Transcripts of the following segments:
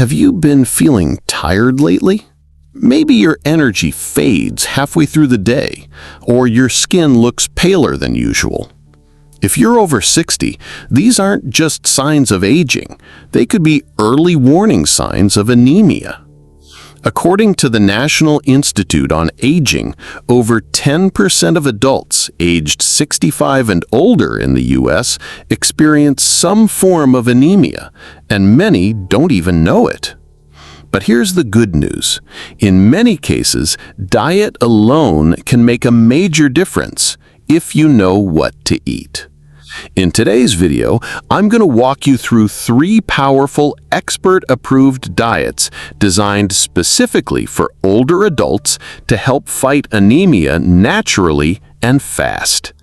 Have you been feeling tired lately? Maybe your energy fades halfway through the day, or your skin looks paler than usual. If you're over 60, these aren't just signs of aging. They could be early warning signs of anemia. According to the National Institute on Aging, over 10% of adults aged 65 and older in the U.S. experience some form of anemia, and many don't even know it. But here's the good news. In many cases, diet alone can make a major difference if you know what to eat. In today's video, I'm going to walk you through 3 powerful expert-approved diets designed specifically for older adults to help fight anemia naturally and fast.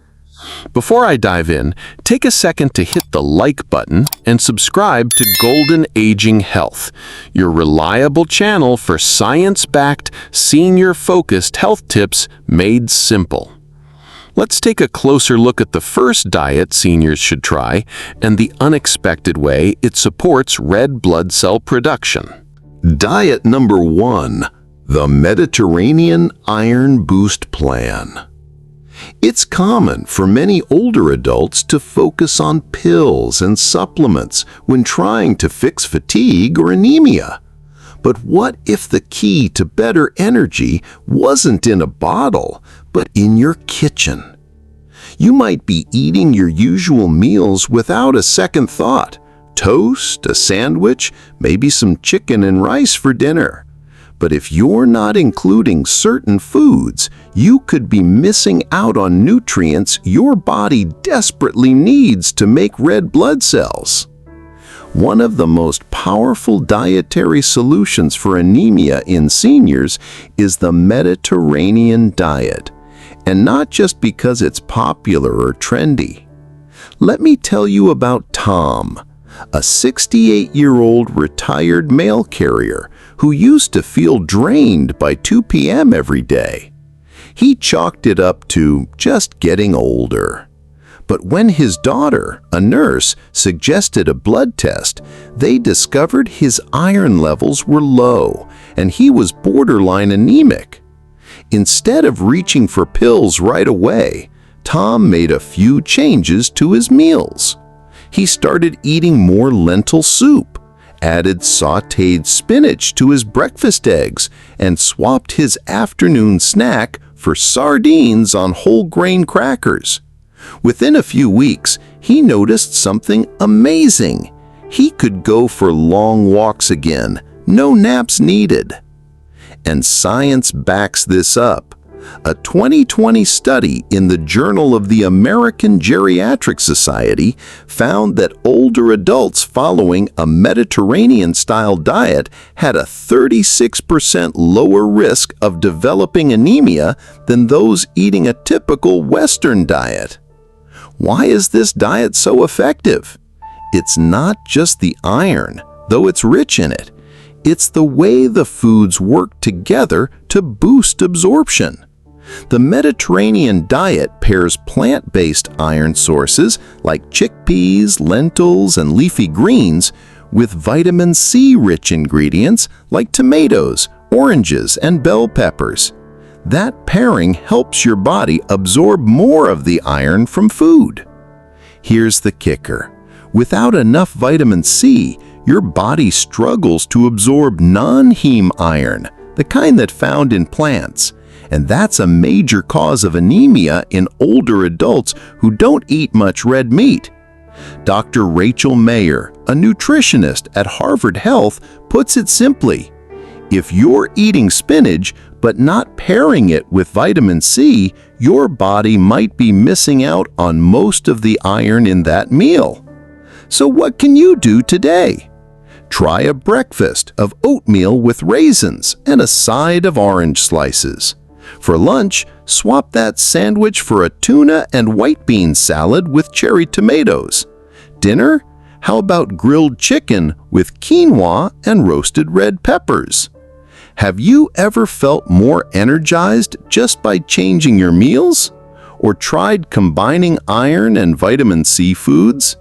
Before I dive in, take a second to hit the like button and subscribe to Golden Aging Health, your reliable channel for science-backed, senior-focused health tips made simple. Let's take a closer look at the first diet seniors should try and the unexpected way it supports red blood cell production. Diet number 1, the Mediterranean Iron Boost Plan. It's common for many older adults to focus on pills and supplements when trying to fix fatigue or anemia. But what if the key to better energy wasn't in a bottle, but in your kitchen? You might be eating your usual meals without a second thought. Toast, a sandwich, maybe some chicken and rice for dinner. But if you're not including certain foods, you could be missing out on nutrients your body desperately needs to make red blood cells. One of the most powerful dietary solutions for anemia in seniors is the Mediterranean diet, and not just because it's popular or trendy. Let me tell you about Tom, a 68-year-old retired mail carrier who used to feel drained by 2 p.m. every day. He chalked it up to just getting older. But when his daughter, a nurse, suggested a blood test, they discovered his iron levels were low and he was borderline anemic. Instead of reaching for pills right away, Tom made a few changes to his meals. He started eating more lentil soup, added sautéed spinach to his breakfast eggs, and swapped his afternoon snack for sardines on whole grain crackers. Within a few weeks, he noticed something amazing. He could go for long walks again, no naps needed. And science backs this up. A 2020 study in the Journal of the American Geriatrics Society found that older adults following a Mediterranean-style diet had a 36% lower risk of developing anemia than those eating a typical Western diet. Why is this diet so effective? It's not just the iron, though it's rich in it. It's the way the foods work together to boost absorption. The Mediterranean diet pairs plant-based iron sources like chickpeas, lentils, and leafy greens with vitamin C-rich ingredients like tomatoes, oranges, and bell peppers. That pairing helps your body absorb more of the iron from food. Here's the kicker. Without enough vitamin C, your body struggles to absorb non-heme iron, the kind that's found in plants. And that's a major cause of anemia in older adults who don't eat much red meat. Dr. Rachel Mayer, a nutritionist at Harvard Health, puts it simply: if you're eating spinach but not pairing it with vitamin C, your body might be missing out on most of the iron in that meal. So what can you do today? Try a breakfast of oatmeal with raisins and a side of orange slices. For lunch, swap that sandwich for a tuna and white bean salad with cherry tomatoes. Dinner? How about grilled chicken with quinoa and roasted red peppers? Have you ever felt more energized just by changing your meals? Or tried combining iron and vitamin C foods?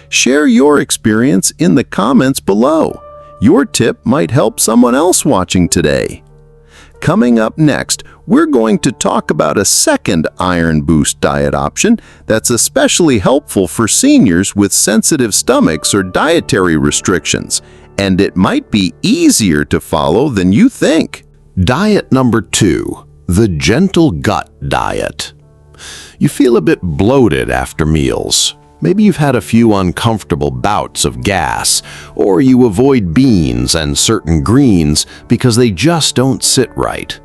Share your experience in the comments below. Your tip might help someone else watching today. Coming up next, we're going to talk about a second iron boost diet option that's especially helpful for seniors with sensitive stomachs or dietary restrictions, and it might be easier to follow than you think. Diet number 2, the gentle gut diet. You feel a bit bloated after meals. Maybe you've had a few uncomfortable bouts of gas, or you avoid beans and certain greens because they just don't sit right.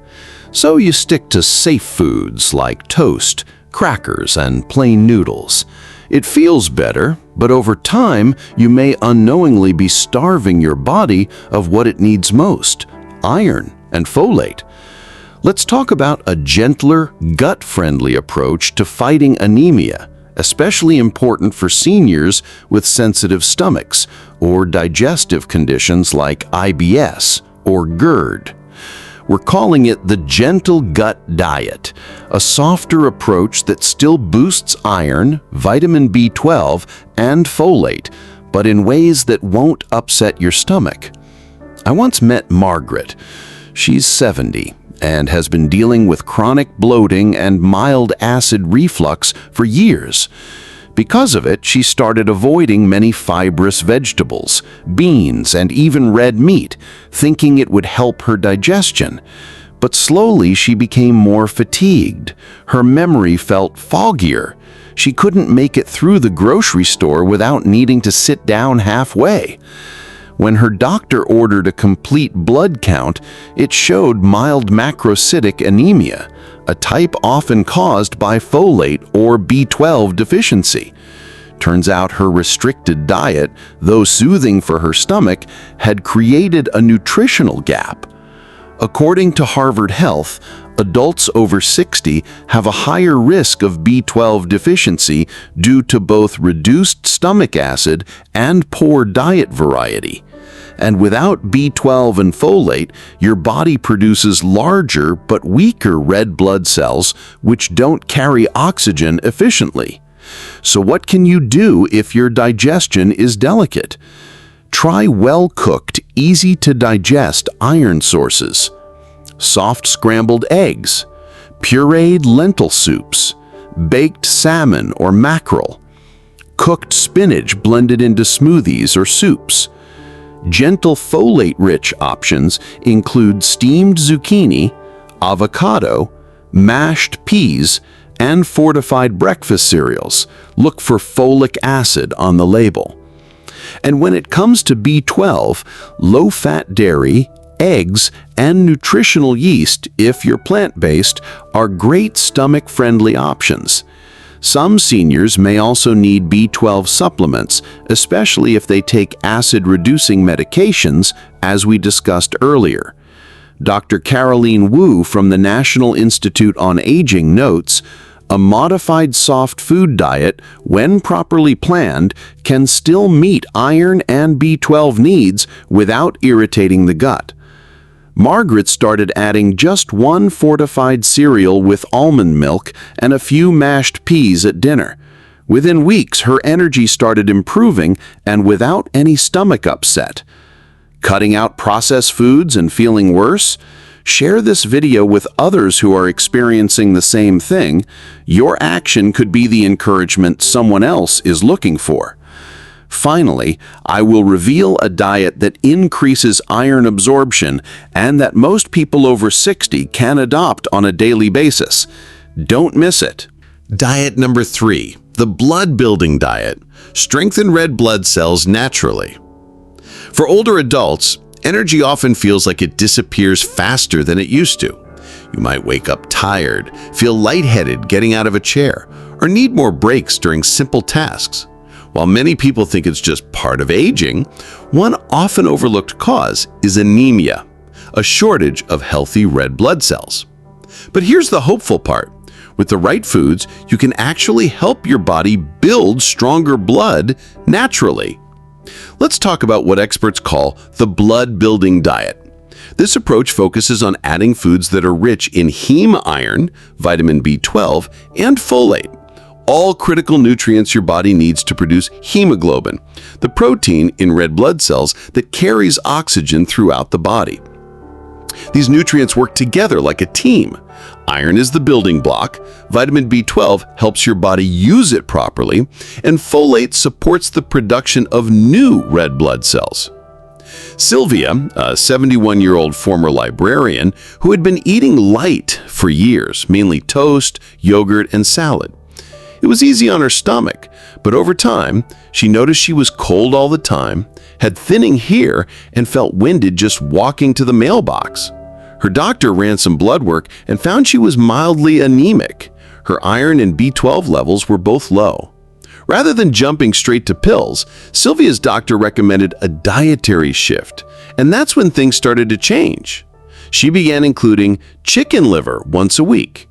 So you stick to safe foods like toast, crackers, and plain noodles. It feels better, but over time, you may unknowingly be starving your body of what it needs most: iron and folate. Let's talk about a gentler, gut-friendly approach to fighting anemia, especially important for seniors with sensitive stomachs or digestive conditions like IBS or GERD. We're calling it the gentle gut diet, a softer approach that still boosts iron, vitamin B12, and folate, but in ways that won't upset your stomach. I once met Margaret. She's 70 and has been dealing with chronic bloating and mild acid reflux for years. Because of it, she started avoiding many fibrous vegetables, beans, and even red meat, thinking it would help her digestion. But slowly she became more fatigued. Her memory felt foggier. She couldn't make it through the grocery store without needing to sit down halfway. When her doctor ordered a complete blood count, it showed mild macrocytic anemia, a type often caused by folate or B12 deficiency. Turns out her restricted diet, though soothing for her stomach, had created a nutritional gap. According to Harvard Health, adults over 60 have a higher risk of B12 deficiency due to both reduced stomach acid and poor diet variety. And without B12 and folate, your body produces larger but weaker red blood cells which don't carry oxygen efficiently. So what can you do if your digestion is delicate? Try well-cooked, easy-to-digest iron sources. Soft scrambled eggs, pureed lentil soups, baked salmon or mackerel, cooked spinach blended into smoothies or soups. Gentle folate-rich options include steamed zucchini, avocado, mashed peas, and fortified breakfast cereals. Look for folic acid on the label. And when it comes to B12, low-fat dairy, eggs, and nutritional yeast, if you're plant-based, are great stomach-friendly options. Some seniors may also need B12 supplements, especially if they take acid-reducing medications, as we discussed earlier. Dr. Caroline Wu from the National Institute on Aging notes, a modified soft food diet, when properly planned, can still meet iron and B12 needs without irritating the gut. Margaret started adding just one fortified cereal with almond milk and a few mashed peas at dinner. Within weeks, her energy started improving and without any stomach upset. Cutting out processed foods and feeling worse? Share this video with others who are experiencing the same thing. Your action could be the encouragement someone else is looking for. Finally, I will reveal a diet that increases iron absorption and that most people over 60 can adopt on a daily basis. Don't miss it. Diet number 3, the blood-building diet. Strengthen red blood cells naturally. For older adults, energy often feels like it disappears faster than it used to. You might wake up tired, feel lightheaded getting out of a chair, or need more breaks during simple tasks. While many people think it's just part of aging, one often overlooked cause is anemia, a shortage of healthy red blood cells. But here's the hopeful part. With the right foods, you can actually help your body build stronger blood naturally. Let's talk about what experts call the blood-building diet. This approach focuses on adding foods that are rich in heme iron, vitamin B12, and folate, all critical nutrients your body needs to produce hemoglobin, the protein in red blood cells that carries oxygen throughout the body. These nutrients work together like a team. Iron is the building block, vitamin B12 helps your body use it properly, and folate supports the production of new red blood cells. Sylvia, a 71-year-old former librarian who had been eating light for years, mainly toast, yogurt, and salad. It was easy on her stomach, but over time, she noticed she was cold all the time, had thinning hair, and felt winded just walking to the mailbox. Her doctor ran some blood work and found she was mildly anemic. Her iron and B12 levels were both low. Rather than jumping straight to pills, Sylvia's doctor recommended a dietary shift, and that's when things started to change. She began including chicken liver once a week,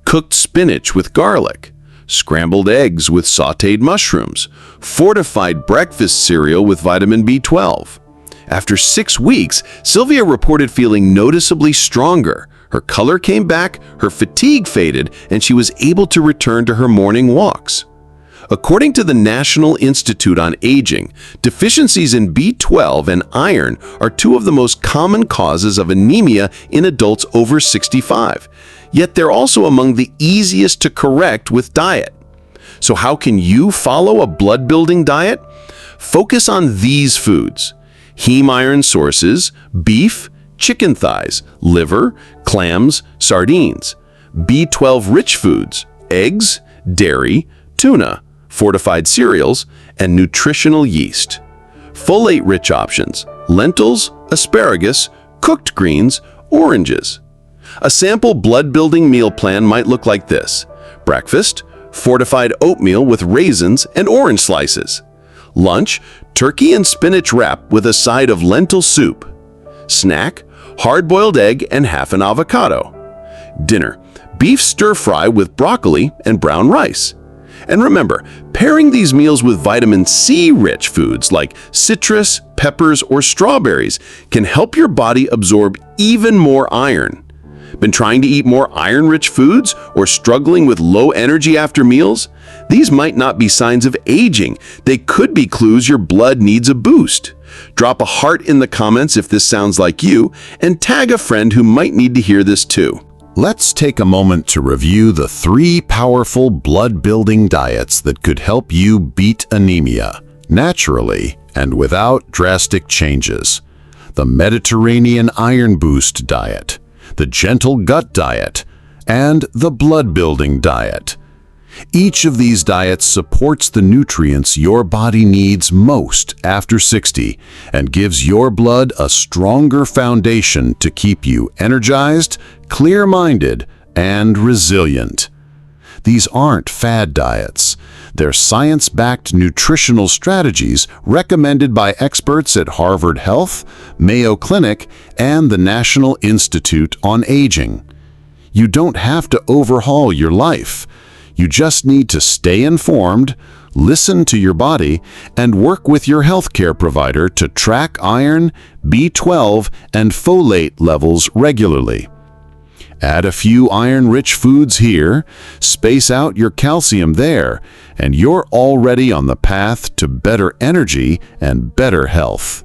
cooked spinach with garlic, scrambled eggs with sautéed mushrooms, fortified breakfast cereal with vitamin B12. After 6 weeks, Sylvia reported feeling noticeably stronger. Her color came back, her fatigue faded, and she was able to return to her morning walks. According to the National Institute on Aging, deficiencies in B12 and iron are two of the most common causes of anemia in adults over 65. Yet they're also among the easiest to correct with diet. So how can you follow a blood-building diet? Focus on these foods: heme iron sources, beef, chicken thighs, liver, clams, sardines; B12-rich foods, eggs, dairy, tuna, fortified cereals, and nutritional yeast; folate-rich options, lentils, asparagus, cooked greens, oranges. A sample blood-building meal plan might look like this: breakfast, fortified oatmeal with raisins and orange slices; lunch, turkey and spinach wrap with a side of lentil soup; snack, hard-boiled egg and half an avocado; dinner, beef stir-fry with broccoli and brown rice. And remember, pairing these meals with vitamin C-rich foods like citrus, peppers, or strawberries can help your body absorb even more iron. Been trying to eat more iron-rich foods or struggling with low energy after meals? These might not be signs of aging. They could be clues your blood needs a boost. Drop a heart in the comments if this sounds like you, and tag a friend who might need to hear this too. Let's take a moment to review the 3 powerful blood-building diets that could help you beat anemia, naturally and without drastic changes. The Mediterranean Iron Boost Diet, the Gentle Gut Diet, and the Blood-Building Diet. Each of these diets supports the nutrients your body needs most after 60 and gives your blood a stronger foundation to keep you energized, clear-minded, and resilient. These aren't fad diets. They're science-backed nutritional strategies recommended by experts at Harvard Health, Mayo Clinic, and the National Institute on Aging. You don't have to overhaul your life. You just need to stay informed, listen to your body, and work with your healthcare provider to track iron, B12, and folate levels regularly. Add a few iron-rich foods here, space out your calcium there, and you're already on the path to better energy and better health.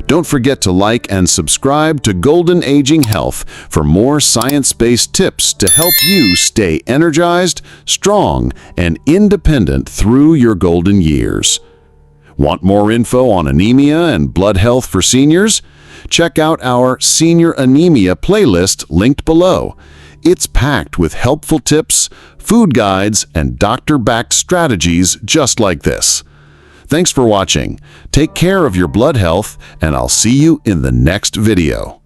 Don't forget to like and subscribe to Golden Aging Health for more science-based tips to help you stay energized, strong, and independent through your golden years. Want more info on anemia and blood health for seniors? Check out our Senior Anemia playlist linked below. It's packed with helpful tips, food guides, and doctor-backed strategies just like this. Thanks for watching. Take care of your blood health, and I'll see you in the next video.